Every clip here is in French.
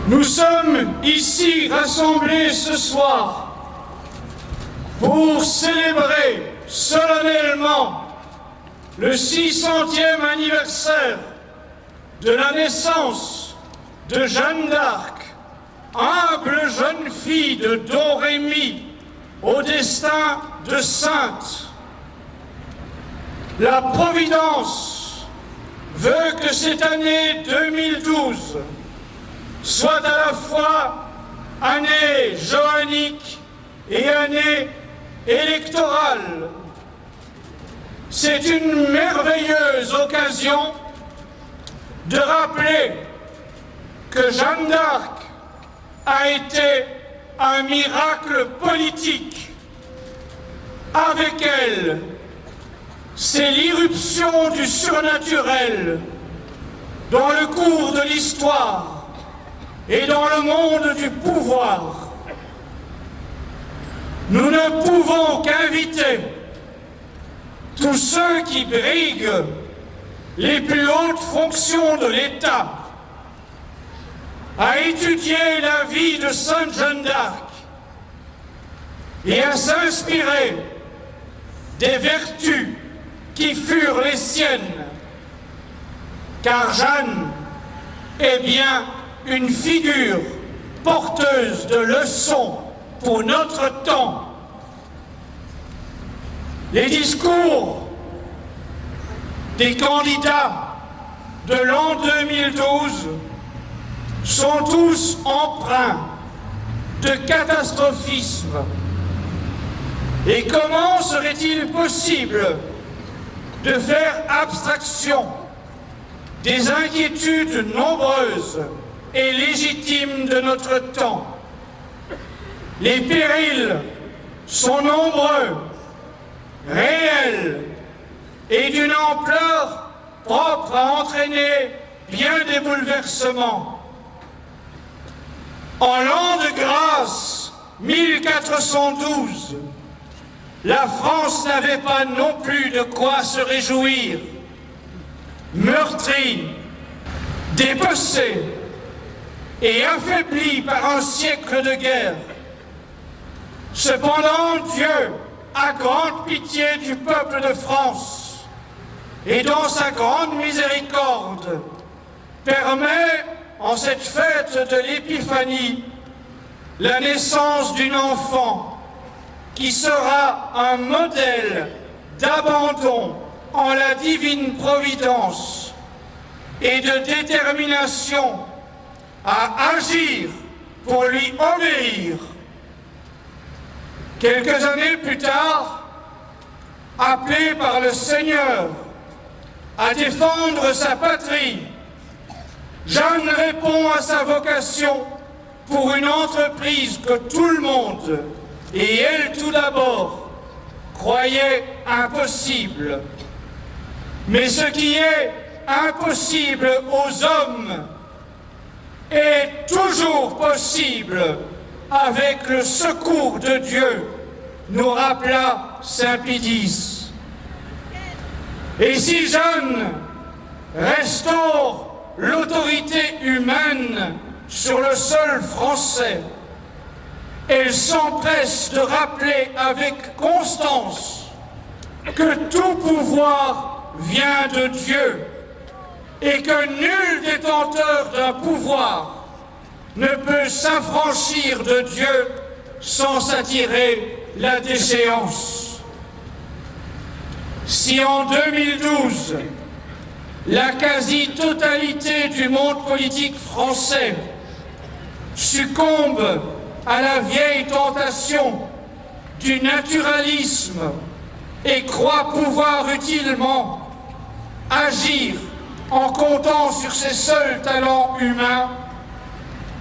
Nous sommes ici rassemblés ce soir pour célébrer solennellement le 600e anniversaire de la naissance de Jeanne d'Arc, humble jeune fille de Domrémy au destin de sainte. La Providence veut que cette année 2012 soit à la fois année joannique et année électorale. C'est une merveilleuse occasion de rappeler que Jeanne d'Arc a été un miracle politique. Avec elle, c'est l'irruption du surnaturel dans le cours de l'histoire et dans le monde du pouvoir. Nous ne pouvons qu'inviter tous ceux qui briguent les plus hautes fonctions de l'État à étudier la vie de Sainte Jeanne d'Arc et à s'inspirer des vertus qui furent les siennes, car Jeanne est bien une figure porteuse de leçons pour notre temps. Les discours des candidats de l'an 2012 sont tous empreints de catastrophisme. Et comment serait-il possible de faire abstraction des inquiétudes nombreuses et légitimes de notre temps? Les périls sont nombreux, réels et d'une ampleur propre à entraîner bien des bouleversements. En l'an de grâce 1412, la France n'avait pas non plus de quoi se réjouir. Meurtrie, dépecée et affaiblie par un siècle de guerre. Cependant, Dieu a grande pitié du peuple de France et dans sa grande miséricorde permet, en cette fête de l'Épiphanie, la naissance d'une enfant qui sera un modèle d'abandon en la divine providence et de détermination à agir pour lui obéir. Quelques années plus tard, appelée par le Seigneur à défendre sa patrie, Jeanne répond à sa vocation pour une entreprise que tout le monde, et elle tout d'abord, croyait impossible. Mais ce qui est impossible aux hommes est toujours possible avec le secours de Dieu, nous rappela saint Pidis. Et si Jeanne restaure l'autorité humaine sur le sol français, elle s'empresse de rappeler avec constance que tout pouvoir vient de Dieu et que nul détenteur d'un pouvoir ne peut s'affranchir de Dieu sans s'attirer la déchéance. Si en 2012, la quasi-totalité du monde politique français succombe à la vieille tentation du naturalisme et croit pouvoir utilement agir en comptant sur ses seuls talents humains,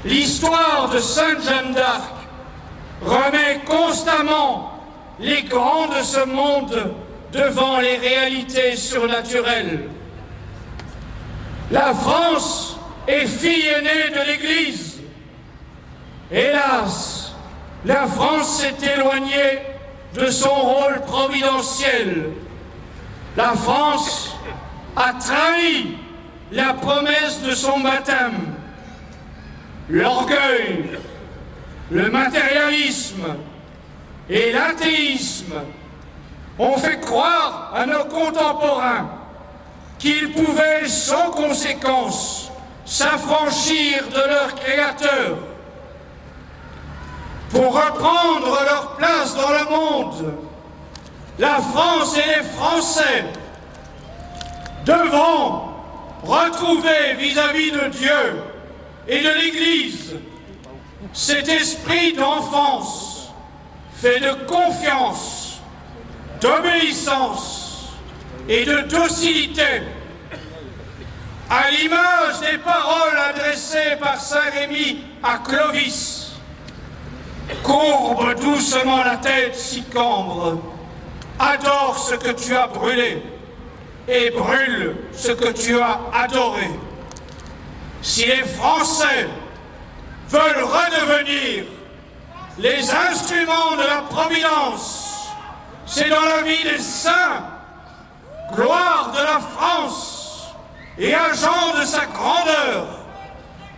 l'histoire de Sainte Jeanne d'Arc remet constamment les grands de ce monde devant les réalités surnaturelles. La France est fille aînée de l'Église. Hélas, la France s'est éloignée de son rôle providentiel. La France a trahi la promesse de son baptême. l'orgueil, le matérialisme et l'athéisme ont fait croire à nos contemporains qu'ils pouvaient sans conséquence s'affranchir de leur Créateur pour reprendre leur place dans le monde. La France et les Français devront retrouver vis-à-vis de Dieu et de l'Église cet esprit d'enfance fait de confiance, d'obéissance et de docilité, à l'image des paroles adressées par saint Rémy à Clovis. Courbe doucement la tête, Sicambre, adore ce que tu as brûlé et brûle ce que tu as adoré. Si les Français veulent redevenir les instruments de la Providence, c'est dans la vie des saints, gloire de la France et agents de sa grandeur,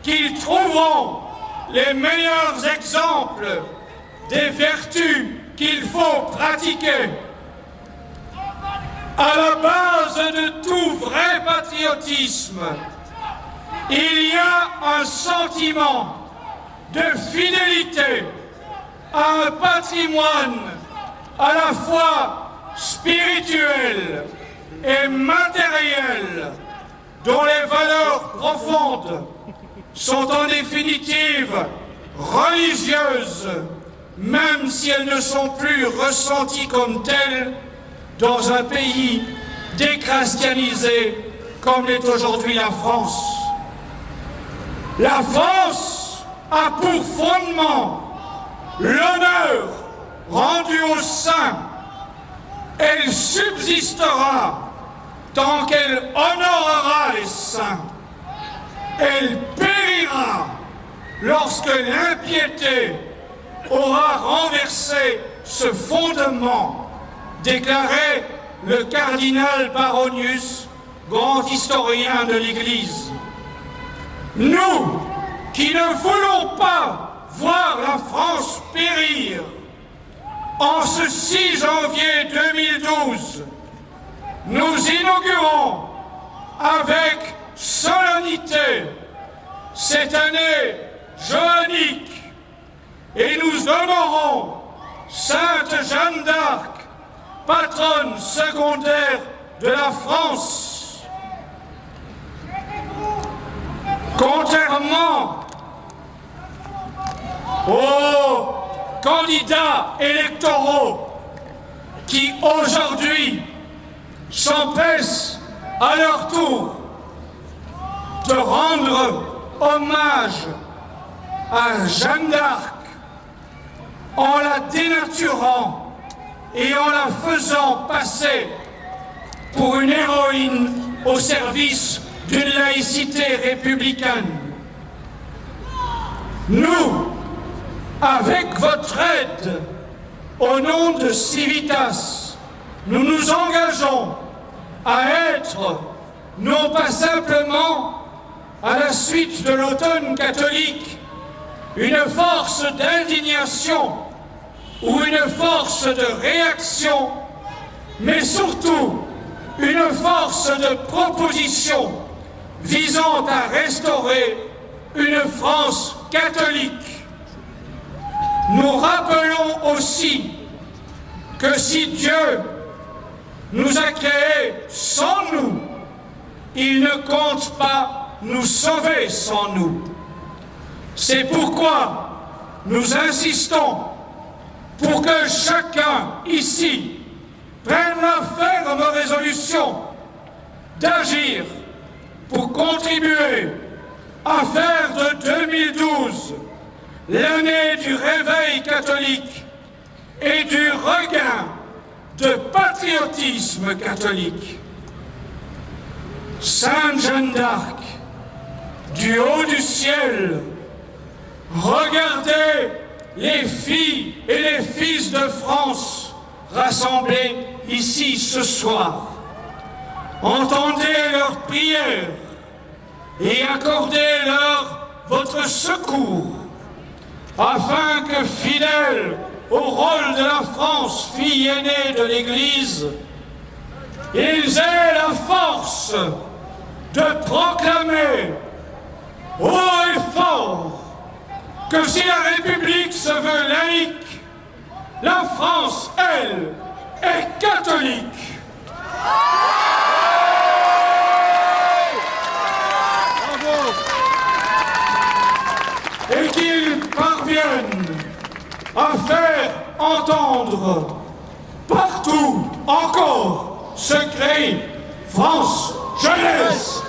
qu'ils trouveront les meilleurs exemples des vertus qu'il faut pratiquer. À la base de tout vrai patriotisme, il y a un sentiment de fidélité à un patrimoine à la fois spirituel et matériel, dont les valeurs profondes sont en définitive religieuses, même si elles ne sont plus ressenties comme telles dans un pays déchristianisé comme l'est aujourd'hui la France. La France a pour fondement l'honneur rendu aux saints. Elle subsistera tant qu'elle honorera les saints. Elle périra lorsque l'impiété aura renversé ce fondement, déclarait le cardinal Baronius, grand historien de l'Église. Nous, qui ne voulons pas voir la France périr, en ce 6 janvier 2012, nous inaugurons avec solennité cette année joannique et nous honorons Sainte Jeanne d'Arc, patronne secondaire de la France. Contrairement aux candidats électoraux qui aujourd'hui s'empressent à leur tour de rendre hommage à Jeanne d'Arc en la dénaturant et en la faisant passer pour une héroïne au service d'une laïcité républicaine. Nous, avec votre aide, au nom de Civitas, nous nous engageons à être, non pas simplement à la suite de l'automne catholique, une force d'indignation ou une force de réaction, mais surtout une force de proposition visant à restaurer une France catholique. Nous rappelons aussi que si Dieu nous a créés sans nous, il ne compte pas nous sauver sans nous. C'est pourquoi nous insistons pour que chacun ici prenne la ferme résolution d'agir pour contribuer à faire de 2012 l'année du réveil catholique et du regain de patriotisme catholique. Sainte Jeanne d'Arc, du haut du ciel, regardez les filles et les fils de France rassemblés ici ce soir. Entendez leurs prières et accordez-leur votre secours, afin que, fidèles au rôle de la France, fille aînée de l'Église, ils aient la force de proclamer haut et fort que si la République se veut laïque, la France, elle, est catholique. Et qu'ils parviennent à faire entendre partout encore ce cri: France, jeunesse,